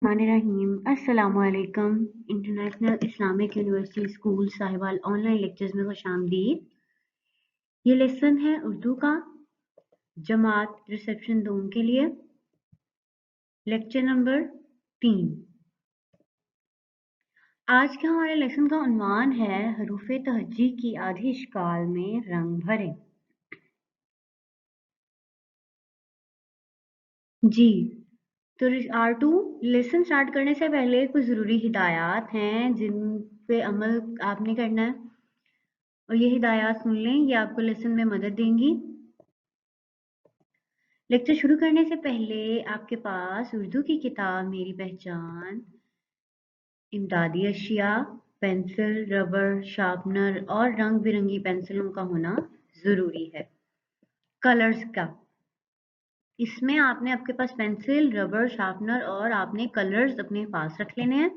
रहीम अस्सलामुअलैकुम। International Islamic university school Sahiwal online lectures में खुशामदीद। ये लेसन है उर्दू का जमात रिसेप्शन 2 के लिए, लेक्चर नंबर 3। आज के हमारे लेसन का उन्वान है हरूफ तहज्जी की आधी इश्काल में रंग भरें। जी तो R2 लेसन स्टार्ट करने से पहले कुछ ज़रूरी हिदायत हैं जिन पे अमल आपने करना है और ये हिदायत सुन लें, ये आपको लेसन में मदद देंगी। लेक्चर शुरू करने से पहले आपके पास उर्दू की किताब मेरी पहचान, इमदादी अशिया, पेंसिल, रबर, शार्पनर और रंग बिरंगी पेंसिलों का होना ज़रूरी है। कलर्स का, इसमें आपने आपके पास पेंसिल, रबर, शार्पनर और आपने कलर्स अपने पास रख लेने हैं।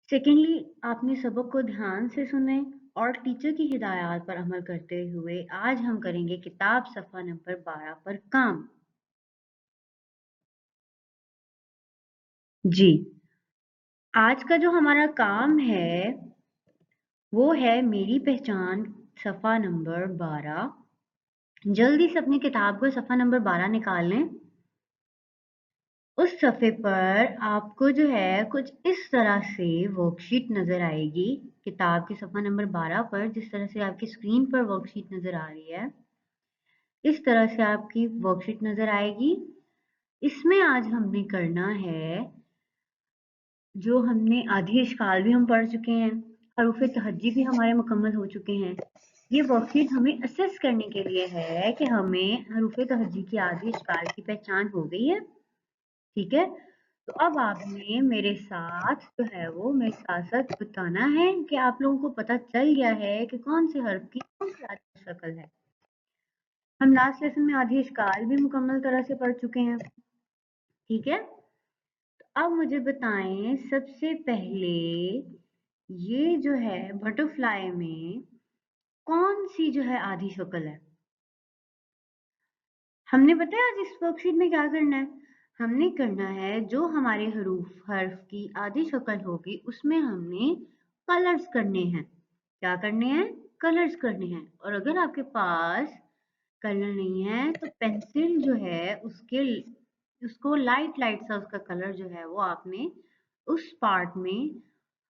सेकेंडली, आपने सबक को ध्यान से सुने और टीचर की हिदायत पर अमल करते हुए आज हम करेंगे किताब सफ़ा नंबर 12 पर काम। जी, आज का जो हमारा काम है वो है मेरी पहचान सफ़ा नंबर 12। जल्दी से अपनी किताब को सफ़ा नंबर 12 निकाल लें। उस सफ़े पर आपको जो है कुछ इस तरह से वर्कशीट नज़र आएगी। किताब की सफ़ा नंबर 12 पर जिस तरह से आपकी स्क्रीन पर वर्कशीट नज़र आ रही है, इस तरह से आपकी वर्कशीट नज़र आएगी। इसमें आज हमने करना है जो हमने आधी इश्काल भी हम पढ़ चुके हैं, हरूफ तहज्जी भी हमारे मुकम्मल हो चुके हैं। ये वर्कशीट हमें असेस करने के लिए है कि हमें हरूफ तहज्जी की आधी इश्काल की पहचान हो गई है। ठीक है, तो अब आपने मेरे साथ जो है वो मेरे साथ बताना है कि आप लोगों को पता चल गया है कि कौन से हर्फ की कौन सी आधी शक्ल है। हम लास्ट लेसन में आधी इश्काल भी मुकम्मल तरह से पढ़ चुके हैं। ठीक है, तो अब मुझे बताएं सबसे पहले ये जो है बटरफ्लाई में कौन सी जो है आधी शक्ल है। हमने बताया आज इस वर्कशीट में क्या करना है। हमने करना है जो हमारे हर्फ की आधी शक्ल होगी उसमें हमने कलर्स करने हैं। क्या करने हैं? कलर्स करने हैं। और अगर आपके पास कलर नहीं है तो पेंसिल जो है उसको लाइट सा उसका कलर जो है वो आपने उस पार्ट में,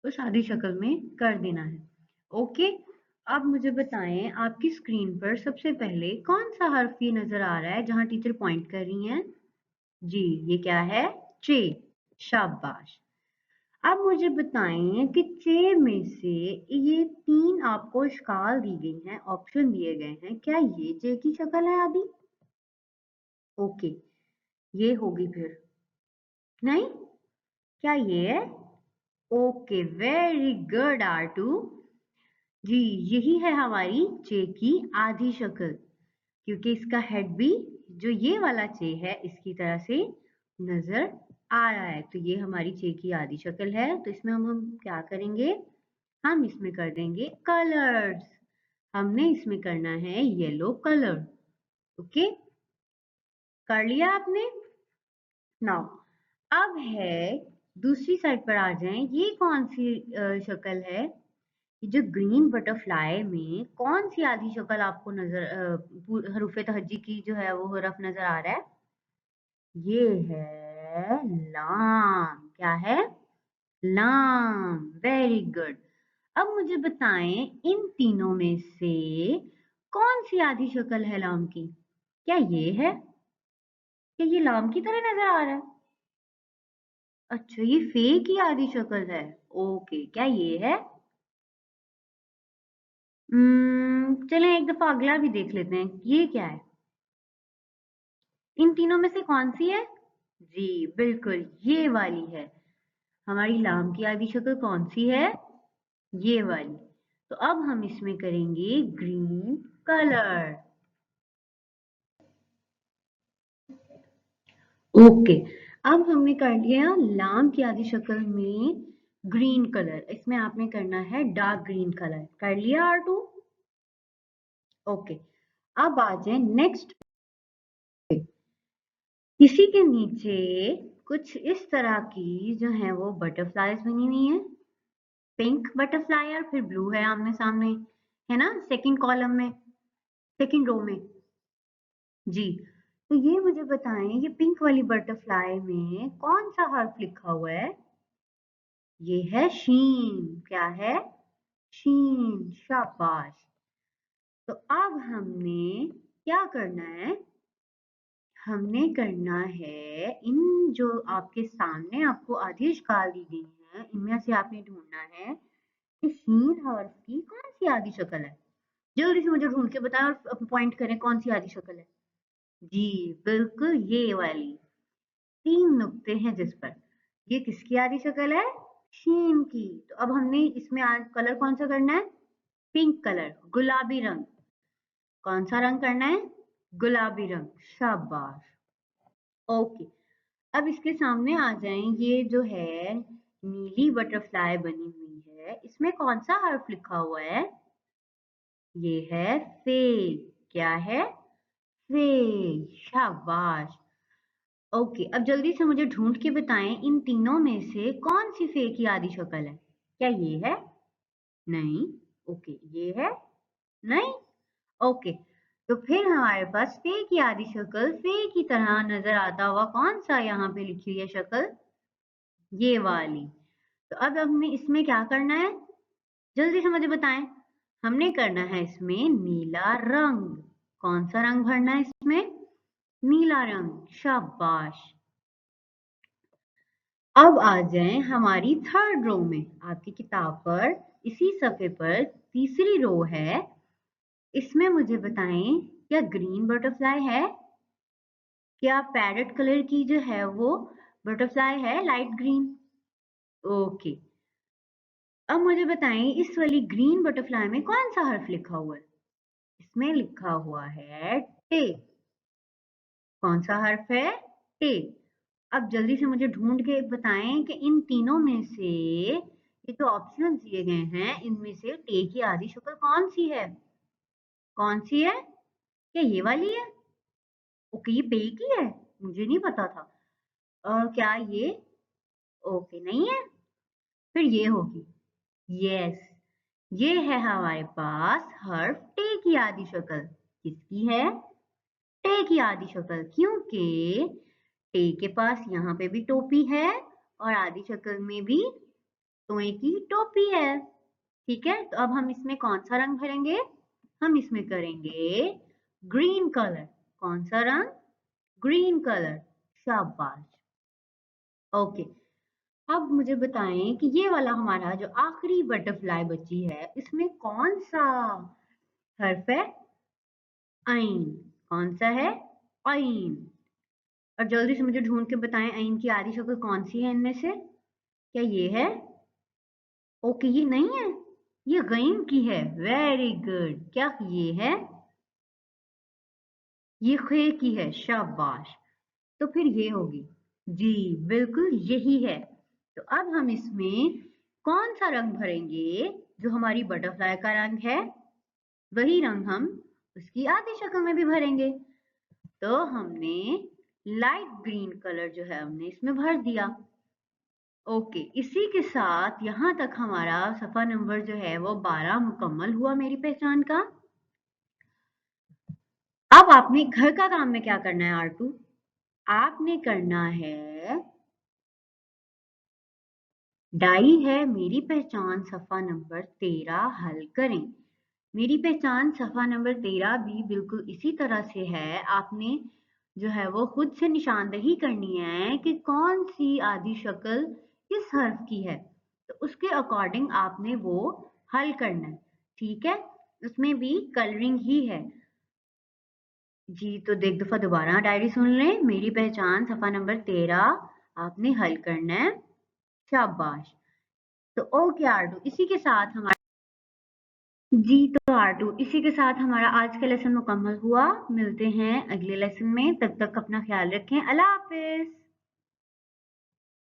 उस आधी शक्ल में कर देना है। ओके, अब मुझे बताएं आपकी स्क्रीन पर सबसे पहले कौन सा हर्फ ये नजर आ रहा है जहां टीचर पॉइंट कर रही हैं? जी, ये क्या है? चे। शाबाश। अब मुझे बताएं कि चे में से ये 3 आपको इश्काल दी गई हैं, ऑप्शन दिए गए हैं, क्या ये चे की शक्ल है आधी? ओके, ये होगी फिर नहीं, क्या ये है? Okay, very good R2। जी, यही है हमारी चे की आधी शक्ल, क्योंकि इसका हेड भी जो ये वाला चे है इसकी तरह से नजर आ रहा है। तो ये हमारी चे की आधी शक्ल है। तो इसमें हम क्या करेंगे? हम इसमें कर देंगे कलर्स। हमने इसमें करना है येलो कलर। ओके, कर लिया आपने? नाउ अब है दूसरी साइड पर आ जाएं। ये कौन सी शक्ल है? जो ग्रीन बटरफ्लाई में कौन सी आधी शक्ल आपको नजर हरूफ तहज्जी की जो है वो हरफ नजर आ रहा है? ये है लाम। क्या है? लाम। Very good. अब मुझे बताएं इन तीनों में से कौन सी आधी शक्ल है लाम की? क्या ये है? क्या ये लाम की तरह नजर आ रहा है? अच्छा, ये फे की आधी शक्ल है। ओके, क्या ये है? चलें एक दफा अगला भी देख लेते हैं, ये क्या है? इन तीनों में से कौन सी है? जी बिल्कुल, ये वाली है। हमारी लाम की आधी शक्ल कौन सी है? ये वाली। तो अब हम इसमें करेंगे ग्रीन कलर। ओके, अब हमने कर लिया लाम की आधी शक्ल में ग्रीन कलर। इसमें आपने करना है डार्क ग्रीन कलर। कर लिया R2? ओके, अब आ जाए नेक्स्ट। इसी के नीचे कुछ इस तरह की जो है वो बटरफ्लाईज बनी हुई है। पिंक बटरफ्लाई और फिर ब्लू है आमने सामने, है ना, सेकंड कॉलम में, सेकंड रो में। जी, तो ये मुझे बताएं, ये पिंक वाली बटरफ्लाई में कौन सा हर्फ लिखा हुआ है? ये है शीन। क्या है? शीन। शाबाश। तो अब हमने क्या करना है? हमने करना है इन जो आपके सामने आपको आधी इश्काल दी गई है, इनमें से आपने ढूंढना है कि शीन हर्फ की कौन सी आधी शक्ल है। जल्दी से मुझे ढूंढ के बताएं और पॉइंट करें कौन सी आधी शक्ल है। जी बिल्कुल, ये वाली। 3 नुक्ते हैं जिस पर। ये किसकी आधी शक्ल है? शीन की। तो अब हमने इसमें आज कलर कौन सा करना है? पिंक कलर, गुलाबी रंग। कौन सा रंग करना है? गुलाबी रंग। शाबाश। ओके, अब इसके सामने आ जाएं। ये जो है नीली बटरफ्लाई बनी हुई है, इसमें कौन सा हर्फ लिखा हुआ है? ये है फे। क्या है? फे। शाबाश। ओके, अब जल्दी से मुझे ढूंढ के बताएं इन तीनों में से कौन सी फे की आधी शक्ल है? क्या ये है? नहीं। ओके, ये है? नहीं। ओके, तो फिर हमारे पास फे की आधी शक्ल फे की तरह नजर आता हुआ कौन सा यहाँ पे लिखी हुई है शक्ल? ये वाली। तो अब हमने इसमें क्या करना है? जल्दी से मुझे बताएं। हमने करना है इसमें नीला रंग। कौन सा रंग भरना है इसमें? नीला रंग। शाबाश। अब आ जाएं हमारी थर्ड रो में। आपकी किताब पर इसी सफ़े पर तीसरी रो है। इसमें मुझे बताएं, क्या ग्रीन बटरफ्लाई है? क्या पैरेट कलर की जो है वो बटरफ्लाई है, लाइट ग्रीन? ओके, अब मुझे बताएं इस वाली ग्रीन बटरफ्लाई में कौन सा हर्फ लिखा हुआ है? इसमें लिखा हुआ है टे। कौन सा हर्फ है? टे। अब जल्दी से मुझे ढूंढ के बताएं कि इन तीनों में से ये जो ऑप्शन दिए गए हैं इनमें से टे की आधी शक्ल कौन सी है? कौन सी है? क्या ये वाली है? ओके, ये पे की है, मुझे नहीं पता था। और क्या ये? ओके, नहीं है। फिर ये होगी। यस, ये है हमारे पास हर्फ टे की आधी शक्ल। किसकी है? टे की आधी शक्ल, क्योंकि टे के पास यहाँ पे भी टोपी है और आधी शक्ल में भी टोए की टोपी है। ठीक है, तो अब हम इसमें कौन सा रंग भरेंगे? हम इसमें करेंगे ग्रीन कलर। कौन सा रंग? Green colour. शाबाश। ओके, अब मुझे बताएं कि ये वाला हमारा जो आखिरी बटरफ्लाई बची है इसमें कौन सा हर्फ है? आइन। कौन सा है? आइन। और जल्दी से मुझे ढूंढ के बताएं आइन की आधी शक्ल कौन सी है इनमें से? क्या ये है? ओके, ये नहीं है, ये गईन की है। Very good. क्या ये है? ये खे की है। शाबाश। तो फिर ये होगी। जी बिल्कुल, यही है। तो अब हम इसमें कौन सा रंग भरेंगे? जो हमारी बटरफ्लाई का रंग है वही रंग हम उसकी आधी शक्ल में भी भरेंगे। तो हमने लाइट ग्रीन कलर जो है हमने इसमें भर दिया। ओके, इसी के साथ यहाँ तक हमारा सफा नंबर जो है वो 12 मुकम्मल हुआ मेरी पहचान का। अब आपने घर का काम में क्या करना है आरटू? आपने करना है, डाई है मेरी पहचान सफा नंबर 13 हल करें। मेरी पहचान सफा नंबर 13 भी बिल्कुल इसी तरह से है। आपने जो है वो खुद से निशानदही करनी है कि कौन सी आधी शक्ल किस हर्फ की है, तो उसके अकॉर्डिंग आपने वो हल करना है। ठीक है, उसमें भी कलरिंग ही है। जी, तो एक दफा दोबारा डायरी सुन लें। मेरी पहचान सफा नंबर 13 आपने हल करना है। शाबाश। तो ओके आरटू, इसी के साथ हमारा जी तो आरटू, इसी के साथ हमारा आज का लेसन मुकम्मल हुआ। मिलते हैं अगले लेसन में, तब तक अपना ख्याल रखें। अल्लाह हाफिज।